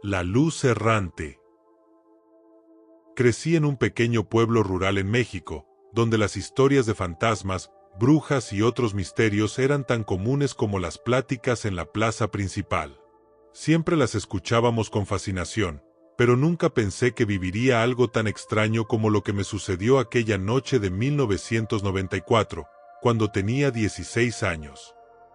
La luz errante. Crecí en un pequeño pueblo rural en México, donde las historias de fantasmas, brujas y otros misterios eran tan comunes como las pláticas en la plaza principal. Siempre las escuchábamos con fascinación, pero nunca pensé que viviría algo tan extraño como lo que me sucedió aquella noche de 1994, cuando tenía 16 años.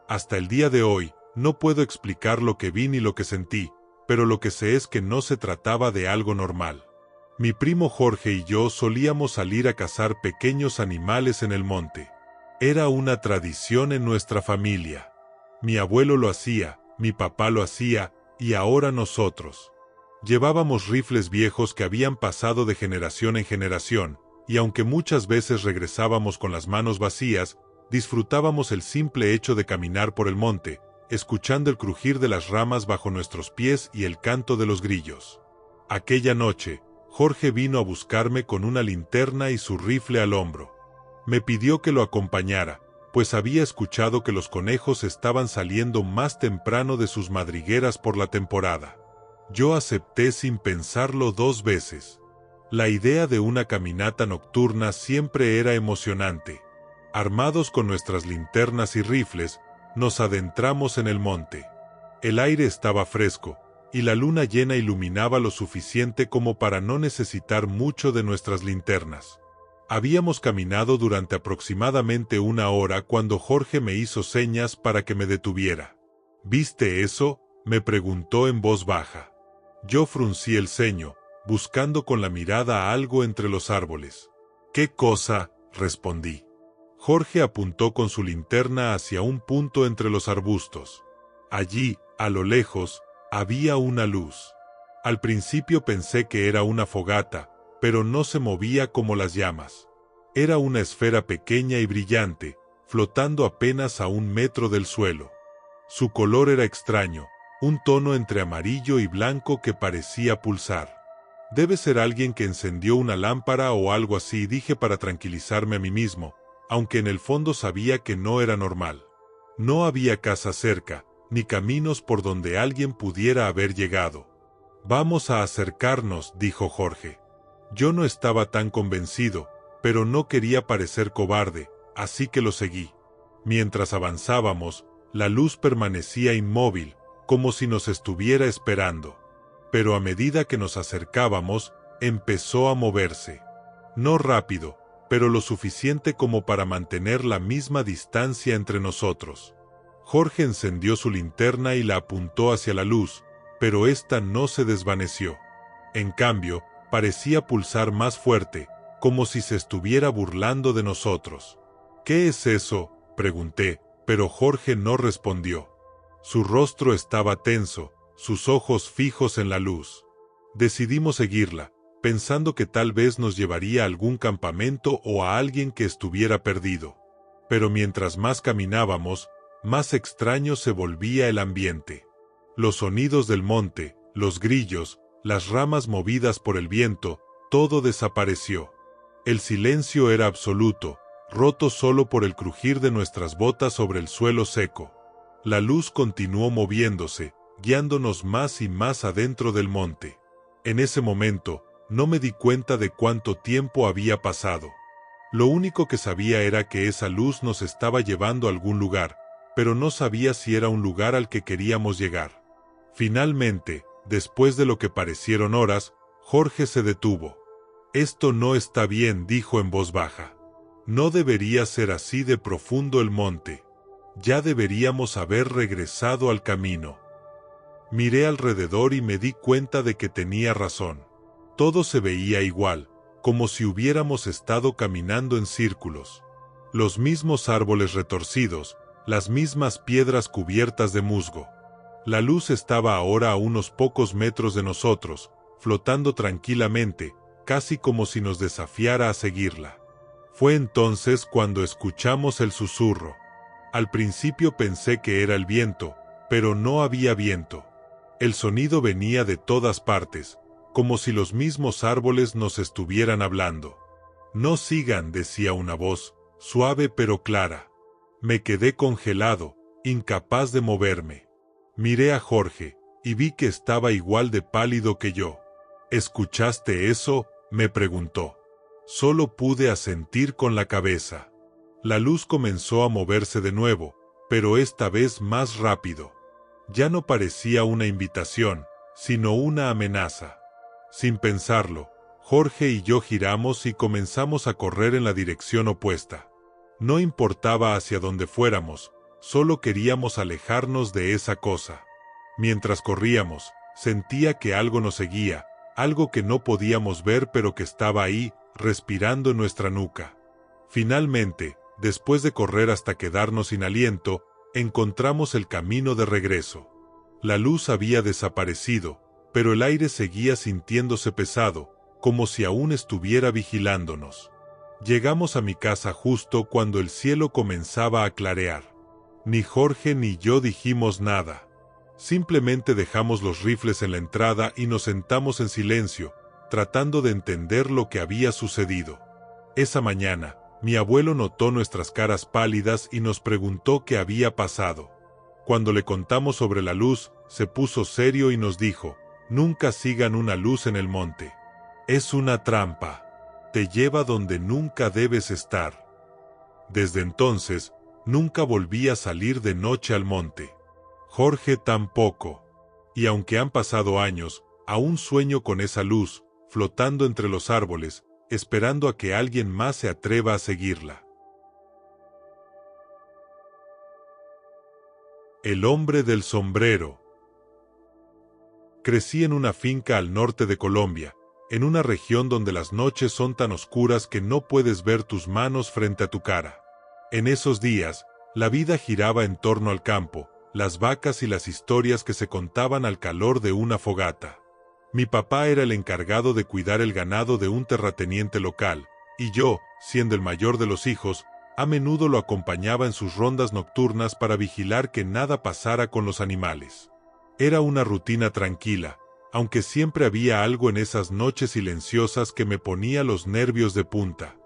Hasta el día de hoy, no puedo explicar lo que vi ni lo que sentí, pero lo que sé es que no se trataba de algo normal. Mi primo Jorge y yo solíamos salir a cazar pequeños animales en el monte. Era una tradición en nuestra familia. Mi abuelo lo hacía, mi papá lo hacía, y ahora nosotros. Llevábamos rifles viejos que habían pasado de generación en generación, y aunque muchas veces regresábamos con las manos vacías, disfrutábamos el simple hecho de caminar por el monte, escuchando el crujir de las ramas bajo nuestros pies y el canto de los grillos. Aquella noche, Jorge vino a buscarme con una linterna y su rifle al hombro. Me pidió que lo acompañara, pues había escuchado que los conejos estaban saliendo más temprano de sus madrigueras por la temporada. Yo acepté sin pensarlo dos veces. La idea de una caminata nocturna siempre era emocionante. Armados con nuestras linternas y rifles, nos adentramos en el monte. El aire estaba fresco, y la luna llena iluminaba lo suficiente como para no necesitar mucho de nuestras linternas. Habíamos caminado durante aproximadamente una hora cuando Jorge me hizo señas para que me detuviera. ¿Viste eso?, me preguntó en voz baja. Yo fruncí el ceño, buscando con la mirada algo entre los árboles. «¿Qué cosa?», respondí. Jorge apuntó con su linterna hacia un punto entre los arbustos. Allí, a lo lejos, había una luz. Al principio pensé que era una fogata, pero no se movía como las llamas. Era una esfera pequeña y brillante, flotando apenas a 1 metro del suelo. Su color era extraño, un tono entre amarillo y blanco que parecía pulsar. Debe ser alguien que encendió una lámpara o algo así, dije para tranquilizarme a mí mismo, aunque en el fondo sabía que no era normal. No había casa cerca, ni caminos por donde alguien pudiera haber llegado. «Vamos a acercarnos», dijo Jorge. Yo no estaba tan convencido, pero no quería parecer cobarde, así que lo seguí. Mientras avanzábamos, la luz permanecía inmóvil, como si nos estuviera esperando. Pero a medida que nos acercábamos, empezó a moverse. No rápido, pero lo suficiente como para mantener la misma distancia entre nosotros. Jorge encendió su linterna y la apuntó hacia la luz, pero ésta no se desvaneció. En cambio, parecía pulsar más fuerte, como si se estuviera burlando de nosotros. «¿Qué es eso?», pregunté, pero Jorge no respondió. Su rostro estaba tenso, sus ojos fijos en la luz. Decidimos seguirla, pensando que tal vez nos llevaría a algún campamento o a alguien que estuviera perdido. Pero mientras más caminábamos, más extraño se volvía el ambiente. Los sonidos del monte, los grillos, las ramas movidas por el viento, todo desapareció. El silencio era absoluto, roto solo por el crujir de nuestras botas sobre el suelo seco. La luz continuó moviéndose, guiándonos más y más adentro del monte. En ese momento, no me di cuenta de cuánto tiempo había pasado. Lo único que sabía era que esa luz nos estaba llevando a algún lugar, pero no sabía si era un lugar al que queríamos llegar. Finalmente, después de lo que parecieron horas, Jorge se detuvo. «Esto no está bien», dijo en voz baja. «No debería ser así de profundo el monte. Ya deberíamos haber regresado al camino». Miré alrededor y me di cuenta de que tenía razón. Todo se veía igual, como si hubiéramos estado caminando en círculos. Los mismos árboles retorcidos, las mismas piedras cubiertas de musgo. La luz estaba ahora a unos pocos metros de nosotros, flotando tranquilamente, casi como si nos desafiara a seguirla. Fue entonces cuando escuchamos el susurro. Al principio pensé que era el viento, pero no había viento. El sonido venía de todas partes, como si los mismos árboles nos estuvieran hablando. «No sigan», decía una voz, suave pero clara. Me quedé congelado, incapaz de moverme. Miré a Jorge, y vi que estaba igual de pálido que yo. ¿Escuchaste eso?, me preguntó. Solo pude asentir con la cabeza. La luz comenzó a moverse de nuevo, pero esta vez más rápido. Ya no parecía una invitación, sino una amenaza. Sin pensarlo, Jorge y yo giramos y comenzamos a correr en la dirección opuesta. No importaba hacia dónde fuéramos, solo queríamos alejarnos de esa cosa. Mientras corríamos, sentía que algo nos seguía, algo que no podíamos ver pero que estaba ahí, respirando en nuestra nuca. Finalmente, después de correr hasta quedarnos sin aliento, encontramos el camino de regreso. La luz había desaparecido, pero el aire seguía sintiéndose pesado, como si aún estuviera vigilándonos. Llegamos a mi casa justo cuando el cielo comenzaba a clarear. Ni Jorge ni yo dijimos nada. Simplemente dejamos los rifles en la entrada y nos sentamos en silencio, tratando de entender lo que había sucedido. Esa mañana, mi abuelo notó nuestras caras pálidas y nos preguntó qué había pasado. Cuando le contamos sobre la luz, se puso serio y nos dijo: «Nunca sigan una luz en el monte. Es una trampa. Te lleva donde nunca debes estar». Desde entonces, nunca volví a salir de noche al monte. Jorge tampoco. Y aunque han pasado años, aún sueño con esa luz, flotando entre los árboles, esperando a que alguien más se atreva a seguirla. El hombre del sombrero. Crecí en una finca al norte de Colombia, en una región donde las noches son tan oscuras que no puedes ver tus manos frente a tu cara. En esos días, la vida giraba en torno al campo, las vacas y las historias que se contaban al calor de una fogata. Mi papá era el encargado de cuidar el ganado de un terrateniente local, y yo, siendo el mayor de los hijos, a menudo lo acompañaba en sus rondas nocturnas para vigilar que nada pasara con los animales. Era una rutina tranquila, aunque siempre había algo en esas noches silenciosas que me ponía los nervios de punta.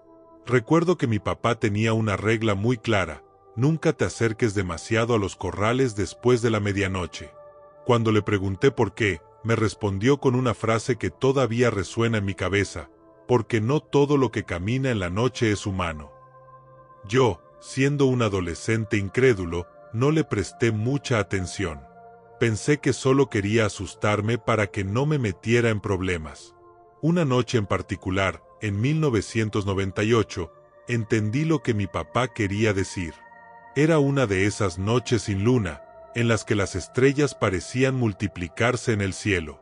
Recuerdo que mi papá tenía una regla muy clara: nunca te acerques demasiado a los corrales después de la medianoche. Cuando le pregunté por qué, me respondió con una frase que todavía resuena en mi cabeza: porque no todo lo que camina en la noche es humano. Yo, siendo un adolescente incrédulo, no le presté mucha atención. Pensé que solo quería asustarme para que no me metiera en problemas. Una noche en particular, en 1998, entendí lo que mi papá quería decir. Era una de esas noches sin luna, en las que las estrellas parecían multiplicarse en el cielo.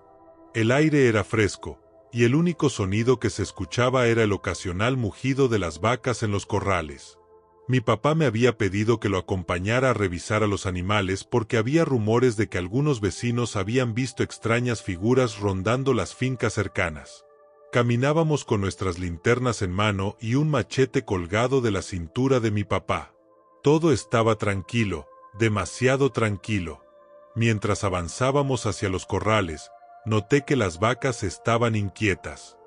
El aire era fresco, y el único sonido que se escuchaba era el ocasional mugido de las vacas en los corrales. Mi papá me había pedido que lo acompañara a revisar a los animales porque había rumores de que algunos vecinos habían visto extrañas figuras rondando las fincas cercanas. Caminábamos con nuestras linternas en mano y un machete colgado de la cintura de mi papá. Todo estaba tranquilo, demasiado tranquilo. Mientras avanzábamos hacia los corrales, noté que las vacas estaban inquietas.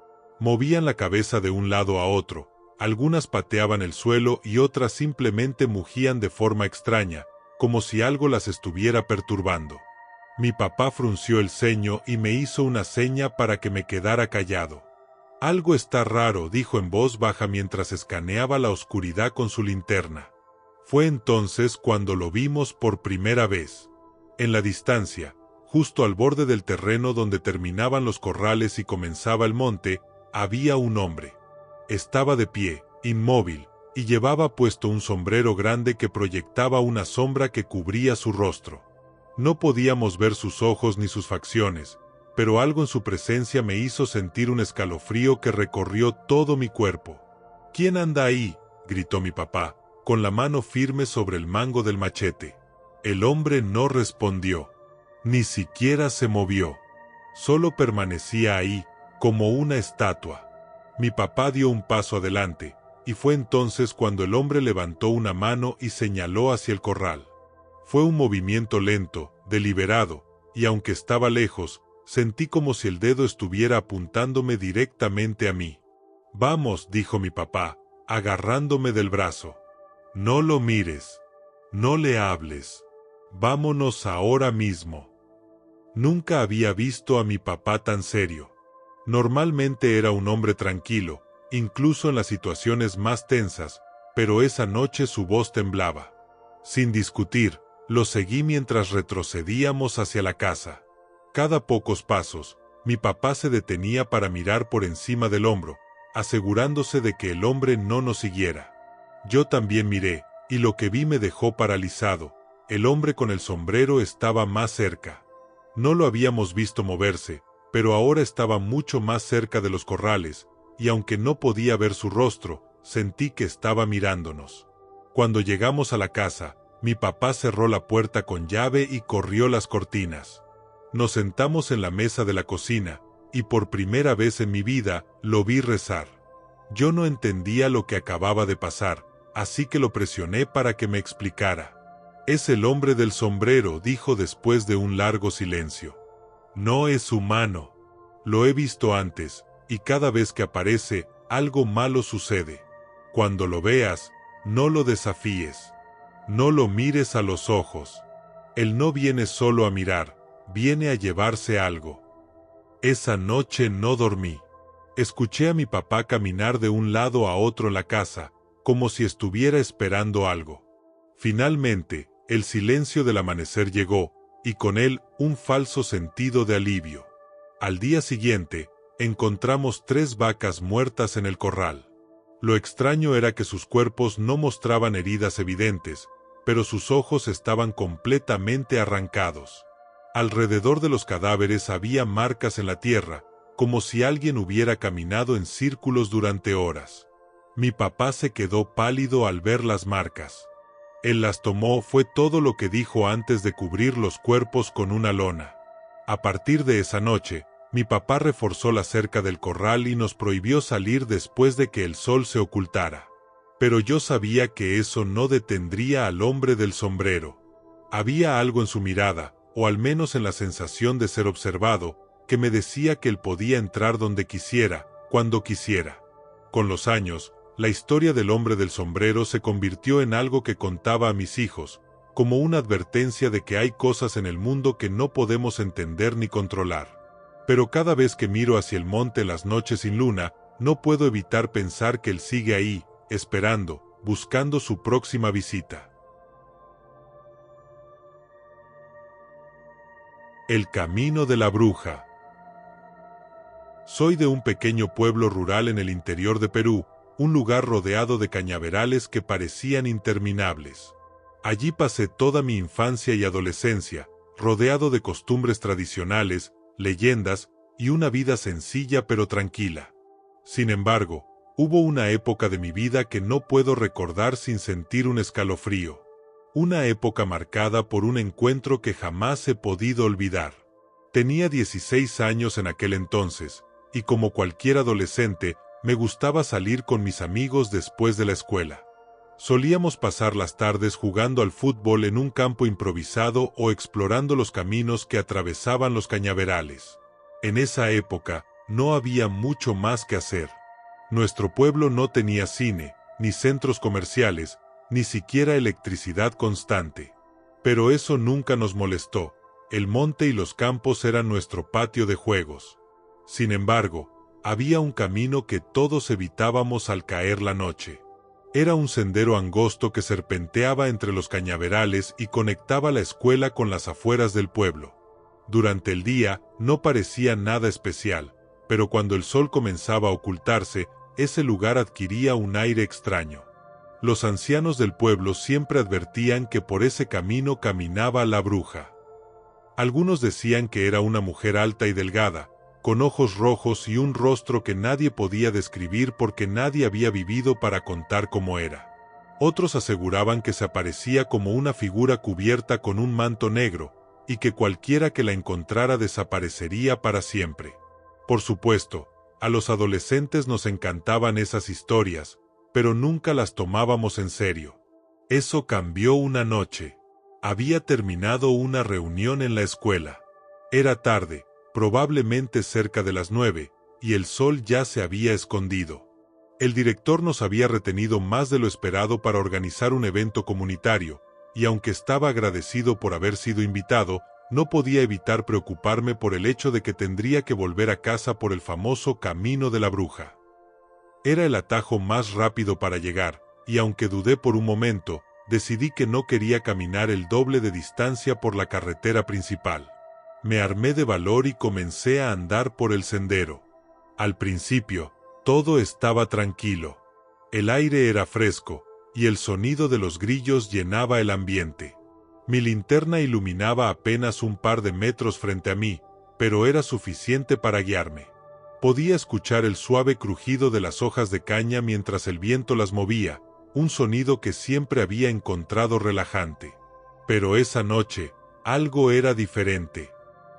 Movían la cabeza de un lado a otro, algunas pateaban el suelo y otras simplemente mugían de forma extraña, como si algo las estuviera perturbando. Mi papá frunció el ceño y me hizo una seña para que me quedara callado. «Algo está raro», dijo en voz baja mientras escaneaba la oscuridad con su linterna. Fue entonces cuando lo vimos por primera vez. En la distancia, justo al borde del terreno donde terminaban los corrales y comenzaba el monte, había un hombre. Estaba de pie, inmóvil, y llevaba puesto un sombrero grande que proyectaba una sombra que cubría su rostro. No podíamos ver sus ojos ni sus facciones, pero algo en su presencia me hizo sentir un escalofrío que recorrió todo mi cuerpo. «¿Quién anda ahí?», gritó mi papá, con la mano firme sobre el mango del machete. El hombre no respondió. Ni siquiera se movió. Solo permanecía ahí, como una estatua. Mi papá dio un paso adelante, y fue entonces cuando el hombre levantó una mano y señaló hacia el corral. Fue un movimiento lento, deliberado, y aunque estaba lejos, sentí como si el dedo estuviera apuntándome directamente a mí. «Vamos», dijo mi papá, agarrándome del brazo. «No lo mires. No le hables. Vámonos ahora mismo». Nunca había visto a mi papá tan serio. Normalmente era un hombre tranquilo, incluso en las situaciones más tensas, pero esa noche su voz temblaba. Sin discutir, lo seguí mientras retrocedíamos hacia la casa. Cada pocos pasos, mi papá se detenía para mirar por encima del hombro, asegurándose de que el hombre no nos siguiera. Yo también miré, y lo que vi me dejó paralizado. El hombre con el sombrero estaba más cerca. No lo habíamos visto moverse, pero ahora estaba mucho más cerca de los corrales, y aunque no podía ver su rostro, sentí que estaba mirándonos. Cuando llegamos a la casa, mi papá cerró la puerta con llave y corrió las cortinas. Nos sentamos en la mesa de la cocina, y por primera vez en mi vida lo vi rezar. Yo no entendía lo que acababa de pasar, así que lo presioné para que me explicara. «Es el hombre del sombrero», dijo después de un largo silencio. «No es humano. Lo he visto antes, y cada vez que aparece, algo malo sucede. Cuando lo veas, no lo desafíes. No lo mires a los ojos. Él no viene solo a mirar, viene a llevarse algo». Esa noche no dormí. Escuché a mi papá caminar de un lado a otro en la casa, como si estuviera esperando algo. Finalmente, el silencio del amanecer llegó, y con él un falso sentido de alivio. Al día siguiente, encontramos 3 vacas muertas en el corral. Lo extraño era que sus cuerpos no mostraban heridas evidentes, pero sus ojos estaban completamente arrancados. Alrededor de los cadáveres había marcas en la tierra, como si alguien hubiera caminado en círculos durante horas. Mi papá se quedó pálido al ver las marcas. Él las tomó, fue todo lo que dijo antes de cubrir los cuerpos con una lona. A partir de esa noche, mi papá reforzó la cerca del corral y nos prohibió salir después de que el sol se ocultara. Pero yo sabía que eso no detendría al hombre del sombrero. Había algo en su mirada, o al menos en la sensación de ser observado, que me decía que él podía entrar donde quisiera, cuando quisiera. Con los años, la historia del hombre del sombrero se convirtió en algo que contaba a mis hijos, como una advertencia de que hay cosas en el mundo que no podemos entender ni controlar. Pero cada vez que miro hacia el monte en las noches sin luna, no puedo evitar pensar que él sigue ahí, esperando, buscando su próxima visita. El camino de la bruja. Soy de un pequeño pueblo rural en el interior de Perú, un lugar rodeado de cañaverales que parecían interminables. Allí pasé toda mi infancia y adolescencia, rodeado de costumbres tradicionales, leyendas y una vida sencilla pero tranquila. Sin embargo, hubo una época de mi vida que no puedo recordar sin sentir un escalofrío. Una época marcada por un encuentro que jamás he podido olvidar. Tenía 16 años en aquel entonces, y como cualquier adolescente, me gustaba salir con mis amigos después de la escuela. Solíamos pasar las tardes jugando al fútbol en un campo improvisado o explorando los caminos que atravesaban los cañaverales. En esa época, no había mucho más que hacer. Nuestro pueblo no tenía cine, ni centros comerciales, ni siquiera electricidad constante. Pero eso nunca nos molestó. El monte y los campos eran nuestro patio de juegos. Sin embargo, había un camino que todos evitábamos al caer la noche. Era un sendero angosto que serpenteaba entre los cañaverales y conectaba la escuela con las afueras del pueblo. Durante el día no parecía nada especial, pero cuando el sol comenzaba a ocultarse, ese lugar adquiría un aire extraño. Los ancianos del pueblo siempre advertían que por ese camino caminaba la bruja. Algunos decían que era una mujer alta y delgada, con ojos rojos y un rostro que nadie podía describir porque nadie había vivido para contar cómo era. Otros aseguraban que se aparecía como una figura cubierta con un manto negro, y que cualquiera que la encontrara desaparecería para siempre. Por supuesto, a los adolescentes nos encantaban esas historias, pero nunca las tomábamos en serio. Eso cambió una noche. Había terminado una reunión en la escuela. Era tarde, probablemente cerca de las 9, y el sol ya se había escondido. El director nos había retenido más de lo esperado para organizar un evento comunitario, y aunque estaba agradecido por haber sido invitado, No podía evitar preocuparme por el hecho de que tendría que volver a casa por el famoso Camino de la Bruja. Era el atajo más rápido para llegar, y aunque dudé por un momento, decidí que no quería caminar el doble de distancia por la carretera principal. Me armé de valor y comencé a andar por el sendero. Al principio, todo estaba tranquilo. El aire era fresco, y el sonido de los grillos llenaba el ambiente. Mi linterna iluminaba apenas un par de metros frente a mí, pero era suficiente para guiarme. Podía escuchar el suave crujido de las hojas de caña mientras el viento las movía, un sonido que siempre había encontrado relajante. Pero esa noche, algo era diferente.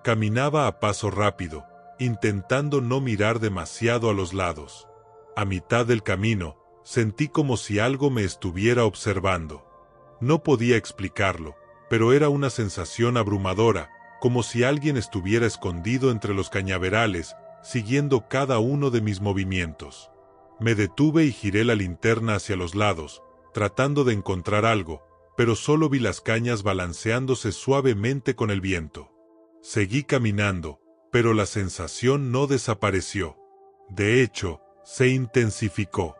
Caminaba a paso rápido, intentando no mirar demasiado a los lados. A mitad del camino, sentí como si algo me estuviera observando. No podía explicarlo, pero era una sensación abrumadora, como si alguien estuviera escondido entre los cañaverales, siguiendo cada uno de mis movimientos. Me detuve y giré la linterna hacia los lados, tratando de encontrar algo, pero solo vi las cañas balanceándose suavemente con el viento. Seguí caminando, pero la sensación no desapareció. De hecho, se intensificó.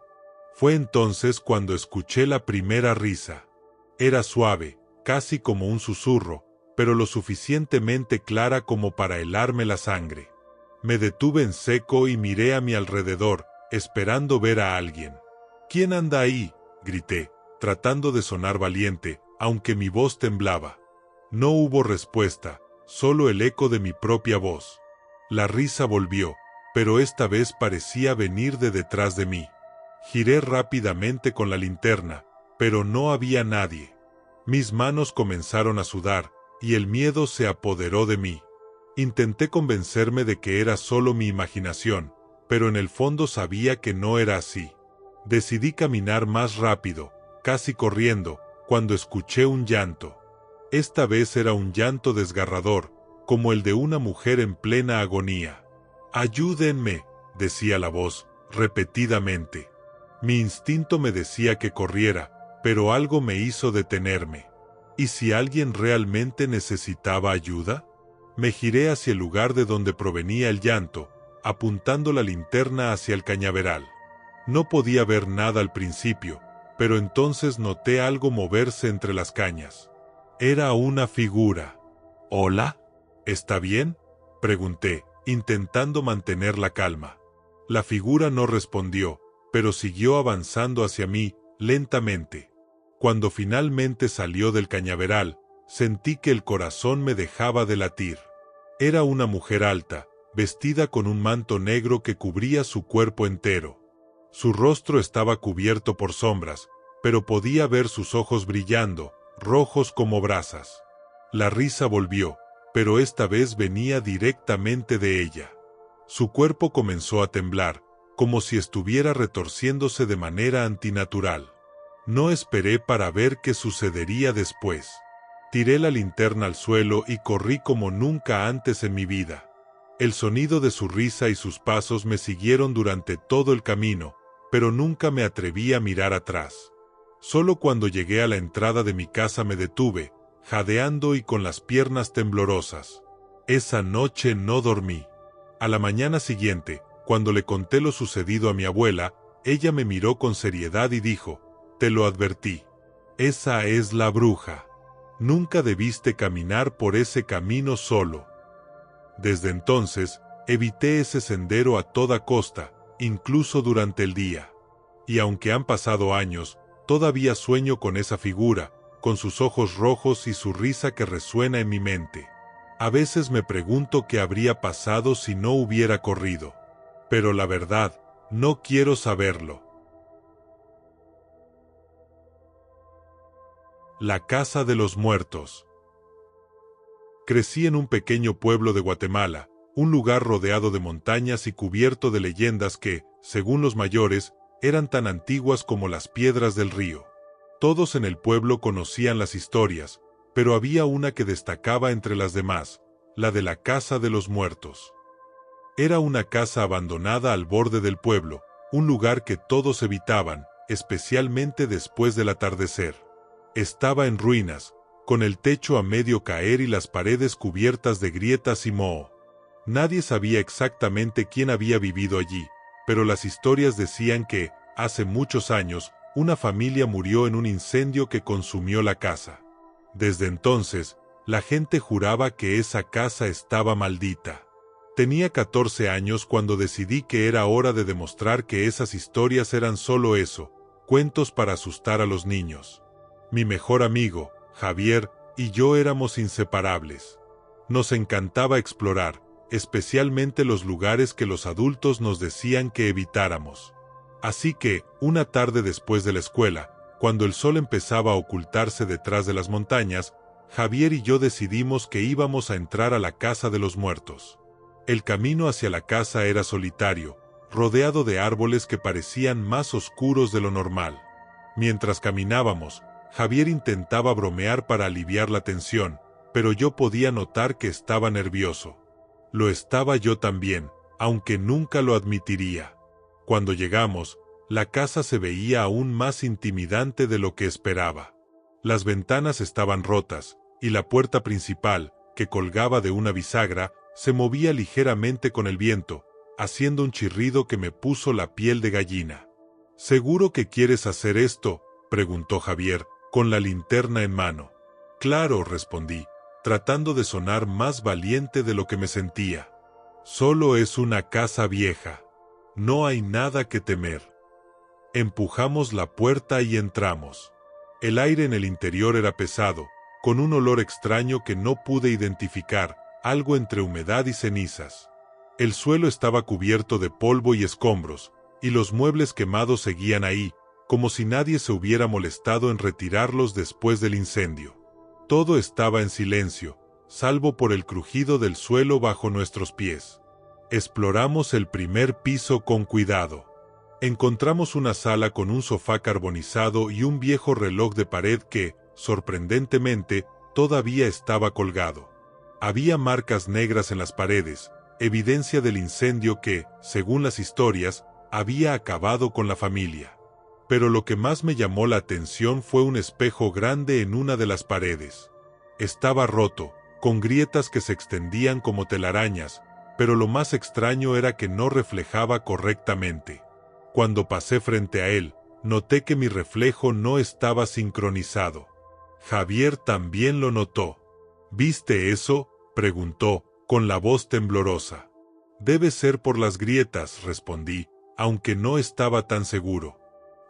Fue entonces cuando escuché la primera risa. Era suave, casi como un susurro, pero lo suficientemente clara como para helarme la sangre. Me detuve en seco y miré a mi alrededor, esperando ver a alguien. «¿Quién anda ahí?», grité, tratando de sonar valiente, aunque mi voz temblaba. No hubo respuesta, solo el eco de mi propia voz. La risa volvió, pero esta vez parecía venir de detrás de mí. Giré rápidamente con la linterna, pero no había nadie. Mis manos comenzaron a sudar, y el miedo se apoderó de mí. Intenté convencerme de que era solo mi imaginación, pero en el fondo sabía que no era así. Decidí caminar más rápido, casi corriendo, cuando escuché un llanto. Esta vez era un llanto desgarrador, como el de una mujer en plena agonía. «Ayúdenme», decía la voz, repetidamente. Mi instinto me decía que corriera, pero algo me hizo detenerme. ¿Y si alguien realmente necesitaba ayuda? Me giré hacia el lugar de donde provenía el llanto, apuntando la linterna hacia el cañaveral. No podía ver nada al principio, pero entonces noté algo moverse entre las cañas. Era una figura. «¿Hola? ¿Está bien?», pregunté, intentando mantener la calma. La figura no respondió, pero siguió avanzando hacia mí, lentamente. Cuando finalmente salió del cañaveral, sentí que el corazón me dejaba de latir. Era una mujer alta, vestida con un manto negro que cubría su cuerpo entero. Su rostro estaba cubierto por sombras, pero podía ver sus ojos brillando, rojos como brasas. La risa volvió, pero esta vez venía directamente de ella. Su cuerpo comenzó a temblar, como si estuviera retorciéndose de manera antinatural. No esperé para ver qué sucedería después. Tiré la linterna al suelo y corrí como nunca antes en mi vida. El sonido de su risa y sus pasos me siguieron durante todo el camino, pero nunca me atreví a mirar atrás. Solo cuando llegué a la entrada de mi casa me detuve, jadeando y con las piernas temblorosas. Esa noche no dormí. A la mañana siguiente, cuando le conté lo sucedido a mi abuela, ella me miró con seriedad y dijo: «Te lo advertí. Esa es la bruja. Nunca debiste caminar por ese camino solo». Desde entonces, evité ese sendero a toda costa, incluso durante el día. Y aunque han pasado años, todavía sueño con esa figura, con sus ojos rojos y su risa que resuena en mi mente. A veces me pregunto qué habría pasado si no hubiera corrido. Pero la verdad, no quiero saberlo. La Casa de los Muertos. Crecí en un pequeño pueblo de Guatemala, un lugar rodeado de montañas y cubierto de leyendas que, según los mayores, eran tan antiguas como las piedras del río. Todos en el pueblo conocían las historias, pero había una que destacaba entre las demás, la de la Casa de los Muertos. Era una casa abandonada al borde del pueblo, un lugar que todos evitaban, especialmente después del atardecer. Estaba en ruinas, con el techo a medio caer y las paredes cubiertas de grietas y moho. Nadie sabía exactamente quién había vivido allí, pero las historias decían que, hace muchos años, una familia murió en un incendio que consumió la casa. Desde entonces, la gente juraba que esa casa estaba maldita. Tenía 14 años cuando decidí que era hora de demostrar que esas historias eran solo eso, cuentos para asustar a los niños. Mi mejor amigo, Javier, y yo éramos inseparables. Nos encantaba explorar, especialmente los lugares que los adultos nos decían que evitáramos. Así que, una tarde después de la escuela, cuando el sol empezaba a ocultarse detrás de las montañas, Javier y yo decidimos que íbamos a entrar a la casa de los muertos. El camino hacia la casa era solitario, rodeado de árboles que parecían más oscuros de lo normal. Mientras caminábamos, Javier intentaba bromear para aliviar la tensión, pero yo podía notar que estaba nervioso. Lo estaba yo también, aunque nunca lo admitiría. Cuando llegamos, la casa se veía aún más intimidante de lo que esperaba. Las ventanas estaban rotas, y la puerta principal, que colgaba de una bisagra, se movía ligeramente con el viento, haciendo un chirrido que me puso la piel de gallina. ¿Seguro que quieres hacer esto?, preguntó Javier, con la linterna en mano. Claro, respondí, tratando de sonar más valiente de lo que me sentía. Solo es una casa vieja. No hay nada que temer. Empujamos la puerta y entramos. El aire en el interior era pesado, con un olor extraño que no pude identificar, algo entre humedad y cenizas. El suelo estaba cubierto de polvo y escombros, y los muebles quemados seguían ahí, como si nadie se hubiera molestado en retirarlos después del incendio. Todo estaba en silencio, salvo por el crujido del suelo bajo nuestros pies. Exploramos el primer piso con cuidado. Encontramos una sala con un sofá carbonizado y un viejo reloj de pared que, sorprendentemente, todavía estaba colgado. Había marcas negras en las paredes, evidencia del incendio que, según las historias, había acabado con la familia. Pero lo que más me llamó la atención fue un espejo grande en una de las paredes. Estaba roto, con grietas que se extendían como telarañas, pero lo más extraño era que no reflejaba correctamente. Cuando pasé frente a él, noté que mi reflejo no estaba sincronizado. Javier también lo notó. ¿Viste eso?, preguntó, con la voz temblorosa. Debe ser por las grietas, respondí, aunque no estaba tan seguro.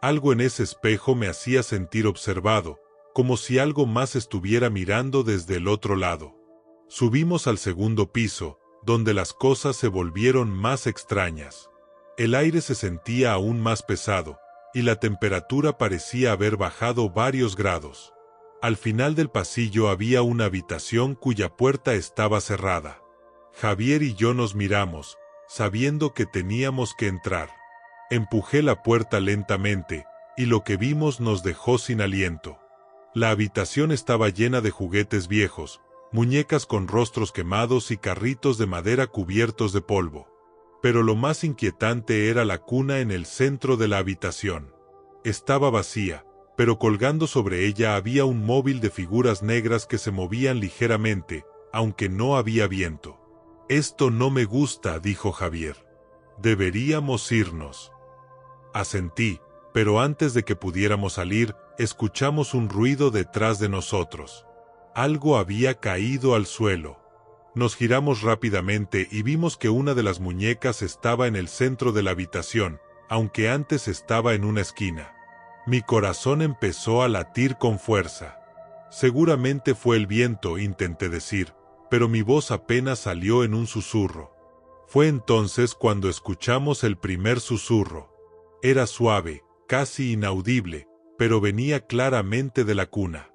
Algo en ese espejo me hacía sentir observado, como si algo más estuviera mirando desde el otro lado. Subimos al segundo piso, donde las cosas se volvieron más extrañas. El aire se sentía aún más pesado, y la temperatura parecía haber bajado varios grados. Al final del pasillo había una habitación cuya puerta estaba cerrada. Javier y yo nos miramos, sabiendo que teníamos que entrar. Empujé la puerta lentamente, y lo que vimos nos dejó sin aliento. La habitación estaba llena de juguetes viejos, muñecas con rostros quemados y carritos de madera cubiertos de polvo. Pero lo más inquietante era la cuna en el centro de la habitación. Estaba vacía, pero colgando sobre ella había un móvil de figuras negras que se movían ligeramente, aunque no había viento. «Esto no me gusta», dijo Javier. «Deberíamos irnos». Asentí, pero antes de que pudiéramos salir, escuchamos un ruido detrás de nosotros. Algo había caído al suelo. Nos giramos rápidamente y vimos que una de las muñecas estaba en el centro de la habitación, aunque antes estaba en una esquina. Mi corazón empezó a latir con fuerza. Seguramente fue el viento, intenté decir, pero mi voz apenas salió en un susurro. Fue entonces cuando escuchamos el primer susurro. Era suave, casi inaudible, pero venía claramente de la cuna.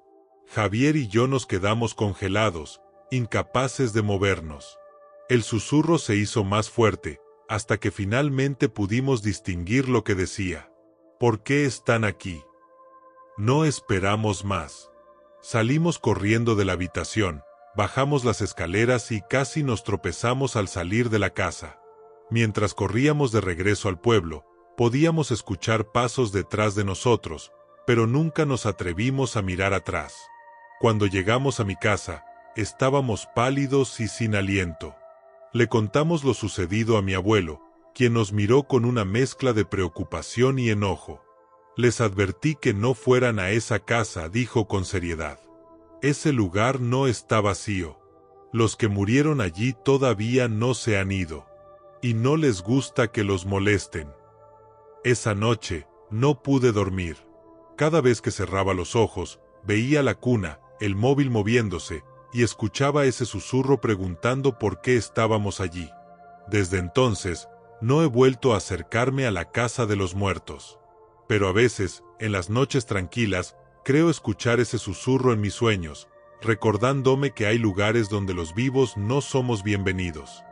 Javier y yo nos quedamos congelados, incapaces de movernos. El susurro se hizo más fuerte, hasta que finalmente pudimos distinguir lo que decía. ¿Por qué están aquí? No esperamos más. Salimos corriendo de la habitación, bajamos las escaleras y casi nos tropezamos al salir de la casa. Mientras corríamos de regreso al pueblo, podíamos escuchar pasos detrás de nosotros, pero nunca nos atrevimos a mirar atrás. Cuando llegamos a mi casa, estábamos pálidos y sin aliento. Le contamos lo sucedido a mi abuelo, quien nos miró con una mezcla de preocupación y enojo. Les advertí que no fueran a esa casa, dijo con seriedad. Ese lugar no está vacío. Los que murieron allí todavía no se han ido. Y no les gusta que los molesten. Esa noche, no pude dormir. Cada vez que cerraba los ojos, veía la cuna, el móvil moviéndose, y escuchaba ese susurro preguntando por qué estábamos allí. Desde entonces, no he vuelto a acercarme a la casa de los muertos. Pero a veces, en las noches tranquilas, creo escuchar ese susurro en mis sueños, recordándome que hay lugares donde los vivos no somos bienvenidos.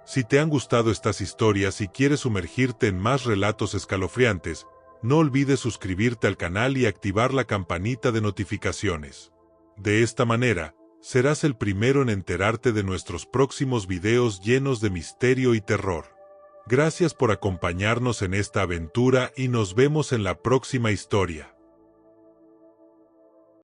Si te han gustado estas historias y quieres sumergirte en más relatos escalofriantes, no olvides suscribirte al canal y activar la campanita de notificaciones. De esta manera, serás el primero en enterarte de nuestros próximos videos llenos de misterio y terror. Gracias por acompañarnos en esta aventura y nos vemos en la próxima historia.